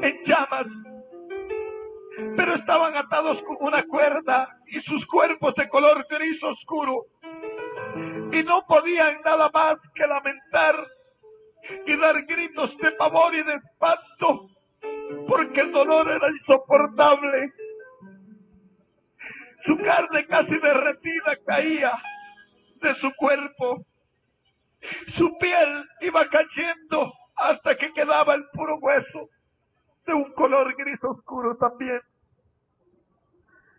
en llamas, pero estaban atados con una cuerda y sus cuerpos de color gris oscuro, y no podían nada más que lamentar y dar gritos de pavor y de espanto, porque el dolor era insoportable. Su carne casi derretida caía de su cuerpo, su piel iba cayendo hasta que quedaba el puro hueso, de un color gris oscuro también.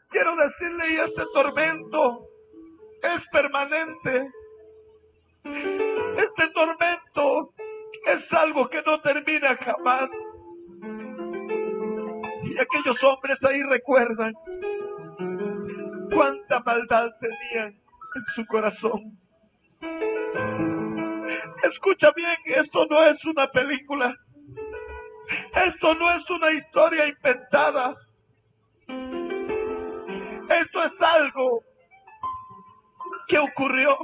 Quiero decirle, y este tormento es permanente. Este tormento es algo que no termina jamás. Y aquellos hombres ahí recuerdan cuánta maldad tenían en su corazón. Escucha bien, esto no es una película. Esto no es una historia inventada. Esto es algo que ocurrió.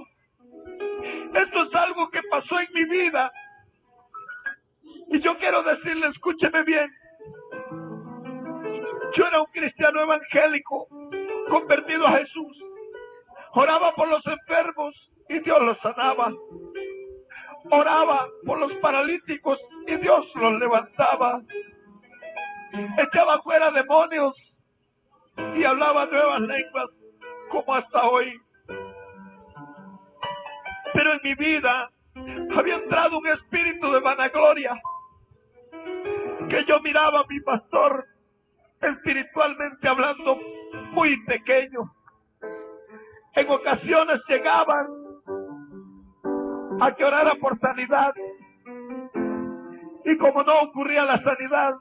Esto es algo que pasó en mi vida. Y yo quiero decirle, escúcheme bien. Yo era un cristiano evangélico, convertido a Jesús. Oraba por los enfermos y Dios los sanaba. Oraba por los paralíticos y Dios los levantaba. Echaba fuera demonios y hablaba nuevas lenguas, como hasta hoy. Pero en mi vida había entrado un espíritu de vanagloria, que yo miraba a mi pastor, espiritualmente hablando, muy pequeño. En ocasiones llegaban a que orara por sanidad, y como no ocurría la sanidad,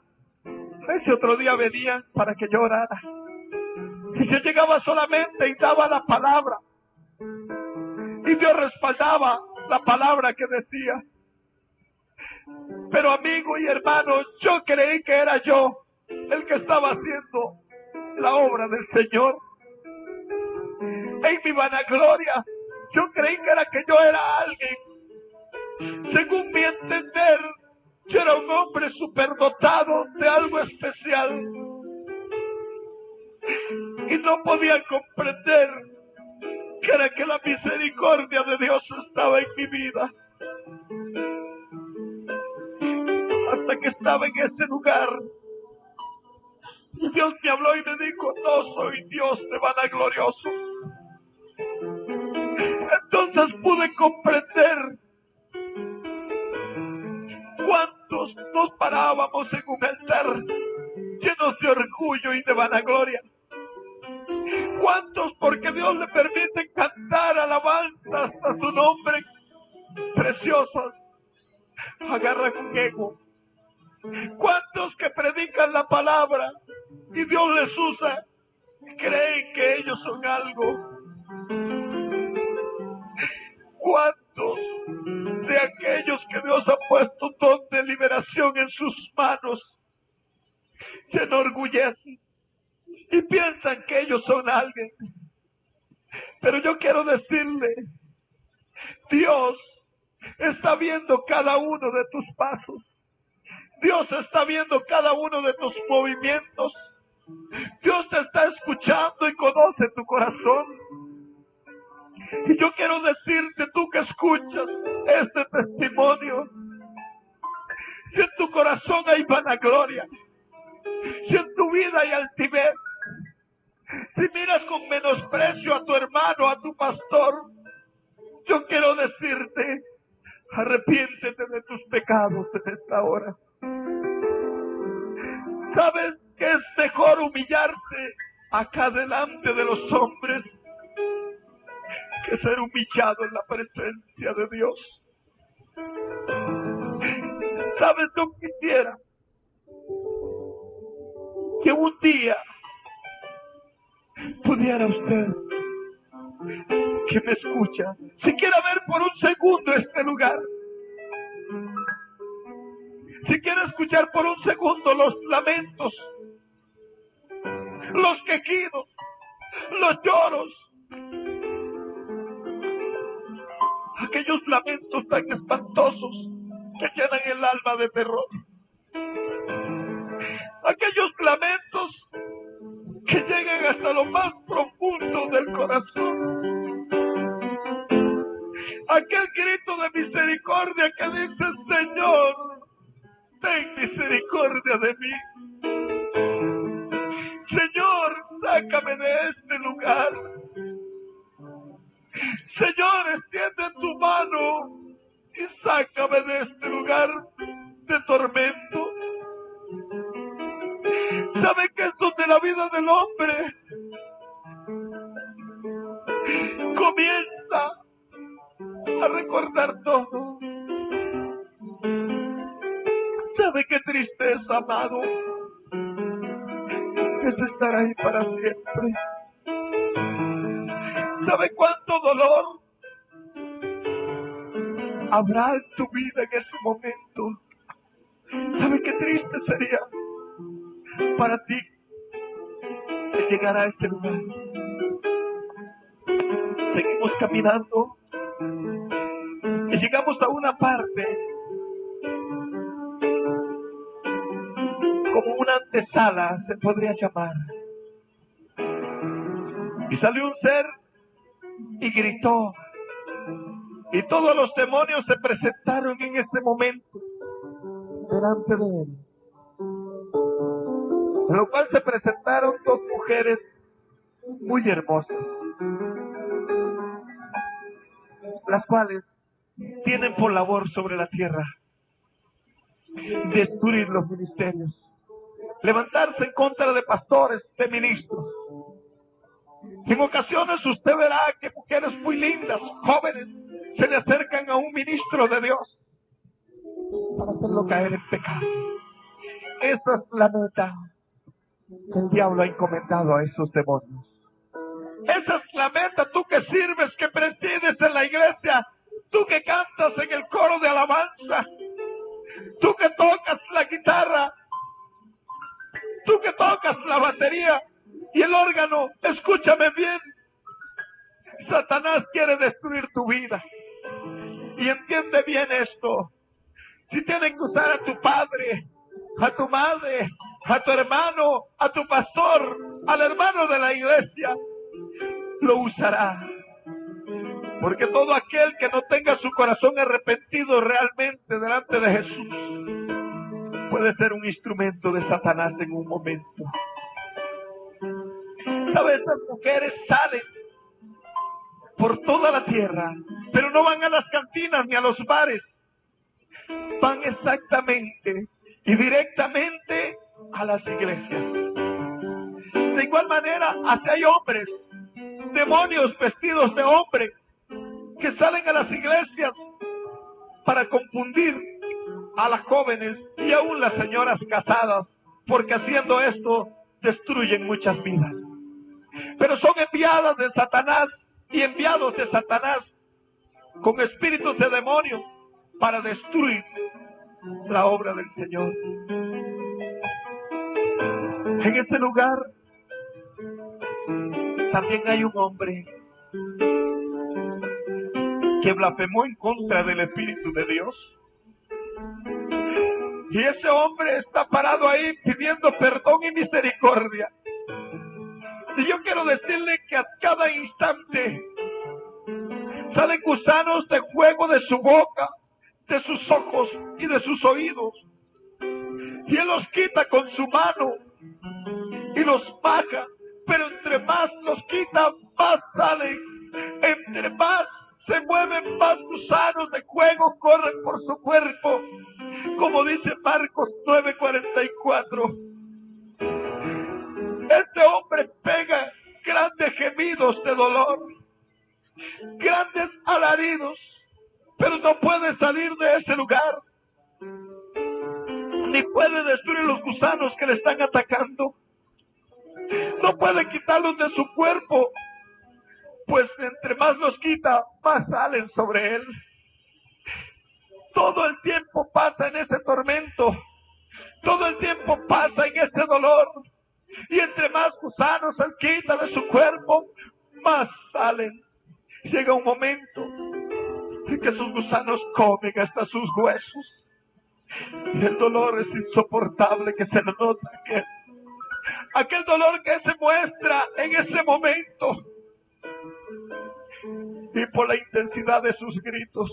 ese otro día venían para que yo orara. Y se llegaba solamente y daba la palabra, y Dios respaldaba la palabra que decía. Pero amigo y hermano, yo creí que era yo el que estaba haciendo la obra del Señor. En mi vanagloria, yo creí que yo era alguien. Según mi entender, yo era un hombre superdotado de algo especial. Y no podía comprender que era que la misericordia de Dios estaba en mi vida. Hasta que estaba en ese lugar, y Dios me habló y me dijo: no soy Dios de vanagloriosos. Entonces pude comprender cuántos nos parábamos en un altar llenos de orgullo y de vanagloria. Cuántos, porque Dios le permite cantar alabanzas a su nombre preciosas, agarran un ego. Cuántos que predican la palabra y Dios les usa, creen que ellos son algo. ¿Cuántos de aquellos que Dios ha puesto un don de liberación en sus manos se enorgullecen y piensan que ellos son alguien? Pero yo quiero decirle, Dios está viendo cada uno de tus pasos. Dios está viendo cada uno de tus movimientos. Dios te está escuchando y conoce tu corazón. Y yo quiero decirte, tú que escuchas este testimonio, si en tu corazón hay vanagloria, si en tu vida hay altivez, si miras con menosprecio a tu hermano, a tu pastor, yo quiero decirte, arrepiéntete de tus pecados en esta hora. ¿Sabes que es mejor humillarte acá delante de los hombres que ser humillado en la presencia de Dios? ¿Sabes? Yo quisiera que un día pudiera usted, que me escucha, siquiera ver por un segundo este lugar, si quiere escuchar por un segundo los lamentos, los quejidos, los lloros, aquellos lamentos tan espantosos que llenan el alma de terror, aquellos lamentos que llegan hasta lo más profundo del corazón, aquel grito de misericordia que dice: Señor, ten misericordia de mí. Señor, sácame de este lugar. Señor, extiende tu mano y sácame de este lugar de tormento. ¿Sabe que es donde la vida del hombre comienza a recordar todo? ¿Sabe qué tristeza, amado? Es estar ahí para siempre. ¿Sabe cuánto dolor habrá en tu vida en ese momento? ¿Sabe qué triste sería para ti el llegar a ese lugar? Seguimos caminando y llegamos a una parte como una antesala, se podría llamar, y salió un ser y gritó, y todos los demonios se presentaron en ese momento delante de él, en lo cual se presentaron dos mujeres muy hermosas, las cuales tienen por labor sobre la tierra destruir los ministerios, levantarse en contra de pastores, de ministros. En ocasiones usted verá que mujeres muy lindas, jóvenes, se le acercan a un ministro de Dios para hacerlo caer en pecado. Esa es la meta que el diablo ha encomendado a esos demonios. Esa es la meta, tú que sirves, que presides en la iglesia, tú que cantas en el coro de alabanza, tú que tocas la guitarra, Tú que tocas la batería y el órgano, escúchame bien. Satanás quiere destruir tu vida. Y entiende bien esto. Si tiene que usar a tu padre, a tu madre, a tu hermano, a tu pastor, al hermano de la iglesia, lo usará. Porque todo aquel que no tenga su corazón arrepentido realmente delante de Jesús puede ser un instrumento de Satanás en un momento. ¿Sabes? Estas mujeres salen por toda la tierra, pero no van a las cantinas ni a los bares. Van exactamente y directamente a las iglesias. De igual manera, así hay hombres, demonios vestidos de hombre, que salen a las iglesias para confundir a las jóvenes y aún las señoras casadas, porque haciendo esto destruyen muchas vidas. Pero son enviadas de Satanás y enviados de Satanás con espíritus de demonio para destruir la obra del Señor. En ese lugar también hay un hombre que blasfemó en contra del Espíritu de Dios. Y ese hombre está parado ahí pidiendo perdón y misericordia. Y yo quiero decirle que a cada instante salen gusanos de fuego de su boca, de sus ojos y de sus oídos. Y él los quita con su mano y los baja. Pero entre más los quita, más salen. Entre más se mueven, más gusanos de fuego corren por su cuerpo. Como dice Marcos 9:44. Este hombre pega grandes gemidos de dolor, grandes alaridos, pero no puede salir de ese lugar, ni puede destruir los gusanos que le están atacando. No puede quitarlos de su cuerpo, pues entre más los quita, más salen sobre él. Todo el tiempo pasa en ese tormento, todo el tiempo pasa en ese dolor, y entre más gusanos él quita de su cuerpo, más salen. Llega un momento en que esos gusanos comen hasta sus huesos, y el dolor es insoportable que se le nota que aquel dolor que se muestra en ese momento, y por la intensidad de sus gritos,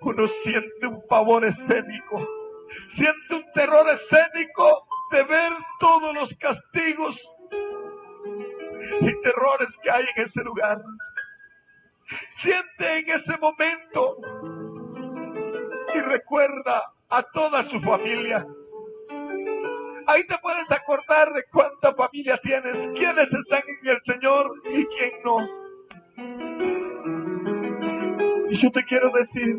uno siente un pavor escénico, siente un terror escénico de ver todos los castigos y terrores que hay en ese lugar. Siente en ese momento y recuerda a toda su familia. Ahí te puedes acordar de cuánta familia tienes, quiénes están en el Señor y quién no. Y yo te quiero decir,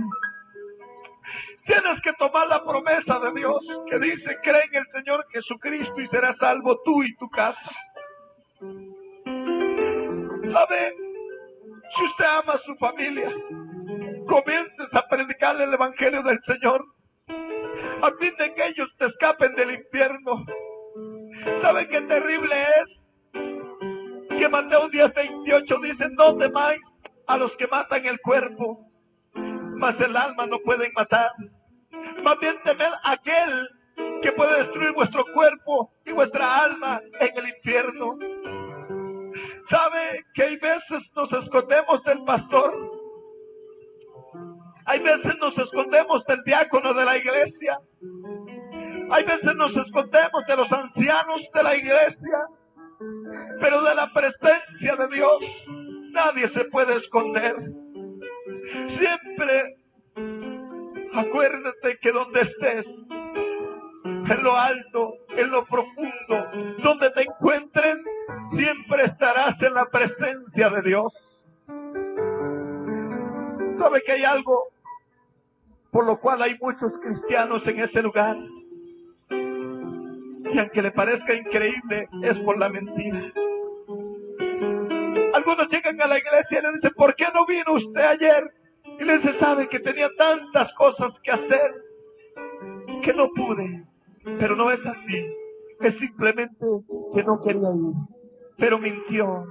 tienes que tomar la promesa de Dios que dice: cree en el Señor Jesucristo y serás salvo tú y tu casa. ¿Sabe? Si usted ama a su familia, comiences a predicarle el Evangelio del Señor, a fin de que ellos te escapen del infierno. ¿Sabe qué terrible es? Que Mateo 10:28 dice: no temáis a los que matan el cuerpo, mas el alma no pueden matar. Más bien temed a aquel que puede destruir vuestro cuerpo y vuestra alma en el infierno. ¿Sabe que hay veces nos escondemos del pastor? Hay veces nos escondemos del diácono de la iglesia. Hay veces nos escondemos de los ancianos de la iglesia. Pero de la presencia de Dios nadie se puede esconder. Siempre acuérdate que donde estés, en lo alto, en lo profundo, donde te encuentres, siempre estarás en la presencia de Dios. ¿Sabe que hay algo por lo cual hay muchos cristianos en ese lugar? Y aunque le parezca increíble, es por la mentira. Algunos llegan a la iglesia y le dicen: ¿por qué no vino usted ayer? Y le dice: sabe que tenía tantas cosas que hacer que no pude. Pero no es así. es simplemente que no quería ir, pero mintió.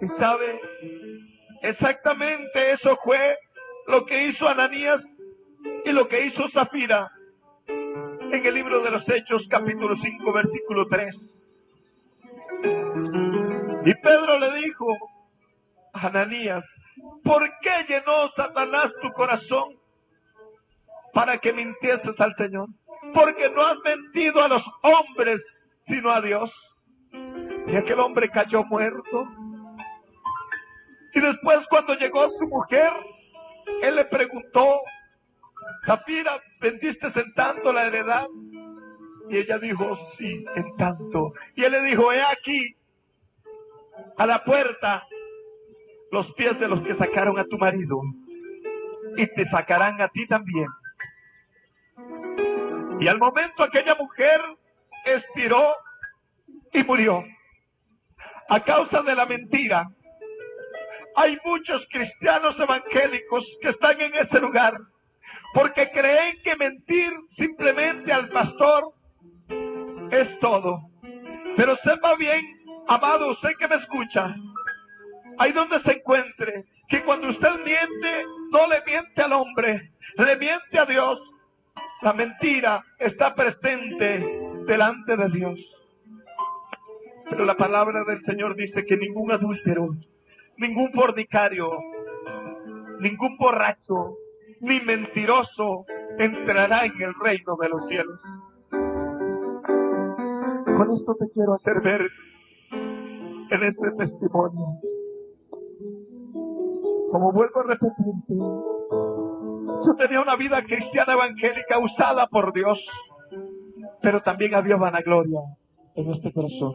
Y sabe, exactamente eso fue lo que hizo Ananías y lo que hizo Zafira en el libro de los Hechos, capítulo 5, versículo 3. Y Pedro le dijo a Ananías, ¿por qué llenó Satanás tu corazón para que mintieses al Señor? Porque no has mentido a los hombres, sino a Dios. Y aquel hombre cayó muerto. Y después, cuando llegó su mujer, él le preguntó, Zafira, ¿vendiste en tanto la heredad? Y ella dijo, sí, en tanto. Y él le dijo, he aquí, a la puerta, los pies de los que sacaron a tu marido, y te sacarán a ti también. Y al momento aquella mujer expiró y murió. A causa de la mentira, hay muchos cristianos evangélicos que están en ese lugar, porque creen que mentir simplemente al pastor es todo. Pero sepa bien, amado, usted que me escucha, ahí donde se encuentre, que cuando usted miente, no le miente al hombre, le miente a Dios. La mentira está presente delante de Dios. Pero la palabra del Señor dice que ningún adúltero, ningún fornicario, ningún borracho, ni mentiroso entrará en el reino de los cielos. Con esto te quiero hacer ver en este testimonio, como vuelvo a repetirte, yo tenía una vida cristiana evangélica usada por Dios, pero también había vanagloria en este corazón.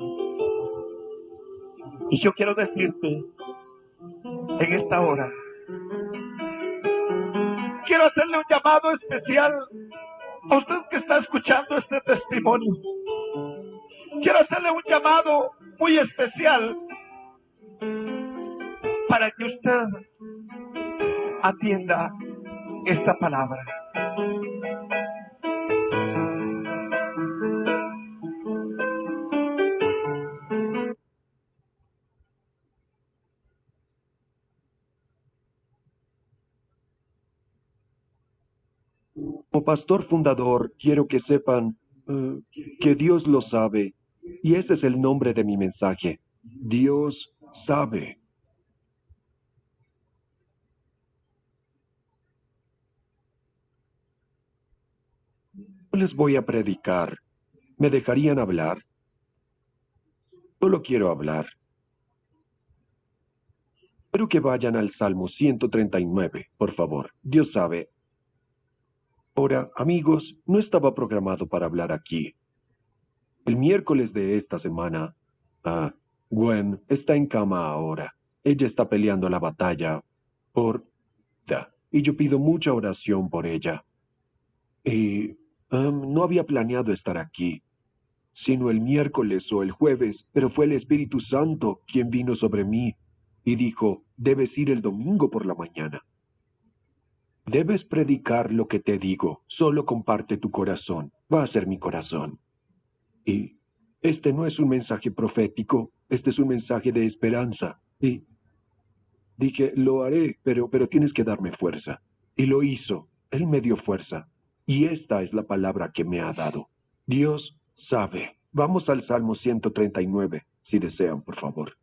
Y yo quiero decirte en esta hora, quiero hacerle un llamado especial a usted que está escuchando este testimonio. Quiero hacerle un llamado muy especial para que usted atienda esta palabra. Como pastor fundador, quiero que sepan que Dios lo sabe, y ese es el nombre de mi mensaje. Dios sabe. No les voy a predicar. ¿Me dejarían hablar? Solo quiero hablar. Quiero que vayan al Salmo 139, por favor. Dios sabe. Ahora, amigos, no estaba programado para hablar aquí. El miércoles de esta semana, Gwen está en cama ahora. Ella está peleando la batalla por... Y yo pido mucha oración por ella. Y no había planeado estar aquí, sino el miércoles o el jueves, pero fue el Espíritu Santo quien vino sobre mí y dijo, debes ir el domingo por la mañana. Debes predicar lo que te digo, solo comparte tu corazón, va a ser mi corazón. Y este no es un mensaje profético, este es un mensaje de esperanza. Y dije, lo haré, pero tienes que darme fuerza. Y lo hizo, él me dio fuerza. Y esta es la palabra que me ha dado. Dios sabe. Vamos al Salmo 139, si desean, por favor.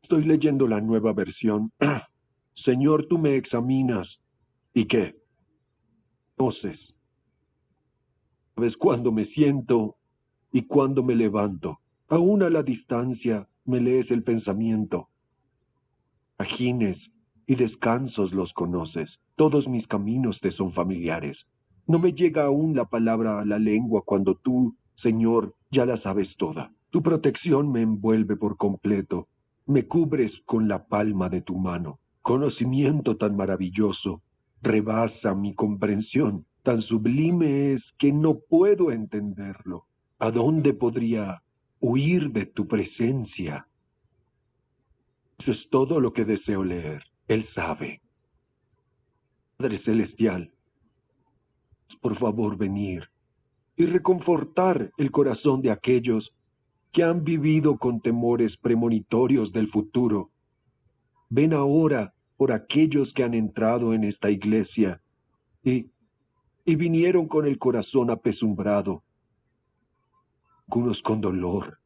Estoy leyendo la nueva versión. Señor, tú me examinas. ¿Y qué? Conoces. Sabes cuándo me siento y cuándo me levanto. Aún a la distancia me lees el pensamiento. Ajines y descansos los conoces. Todos mis caminos te son familiares. No me llega aún la palabra a la lengua cuando tú, Señor, ya la sabes toda. Tu protección me envuelve por completo. Me cubres con la palma de tu mano. Conocimiento tan maravilloso rebasa mi comprensión. Tan sublime es que no puedo entenderlo. ¿A dónde podría huir de tu presencia? Eso es todo lo que deseo leer. Él sabe. Padre Celestial, por favor, venir y reconfortar el corazón de aquellos que han vivido con temores premonitorios del futuro. Ven ahora por aquellos que han entrado en esta iglesia y vinieron con el corazón apesumbrado, algunos con dolor,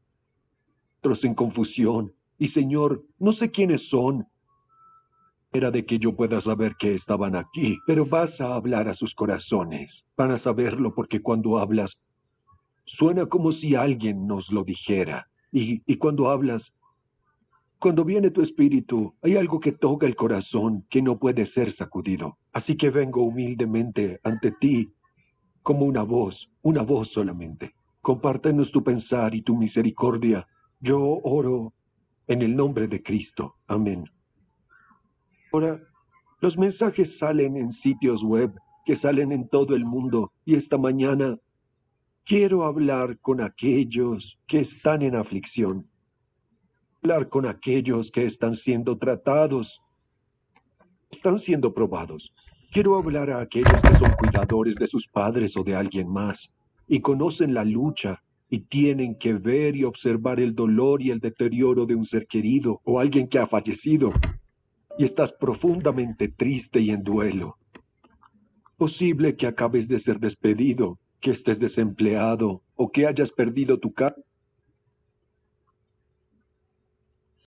otros en confusión. Y Señor, no sé quiénes son. Era de que yo pueda saber que estaban aquí, pero vas a hablar a sus corazones. Van a saberlo porque cuando hablas, suena como si alguien nos lo dijera. Y cuando hablas, cuando viene tu espíritu, hay algo que toca el corazón que no puede ser sacudido. Así que vengo humildemente ante ti como una voz solamente. Compártenos tu pensar y tu misericordia. Yo oro en el nombre de Cristo. Amén. Ahora, los mensajes salen en sitios web que salen en todo el mundo y esta mañana quiero hablar con aquellos que están en aflicción, hablar con aquellos que están siendo tratados, están siendo probados. Quiero hablar a aquellos que son cuidadores de sus padres o de alguien más y conocen la lucha y tienen que ver y observar el dolor y el deterioro de un ser querido o alguien que ha fallecido y estás profundamente triste y en duelo. Posible que acabes de ser despedido, que estés desempleado o que hayas perdido tu casa.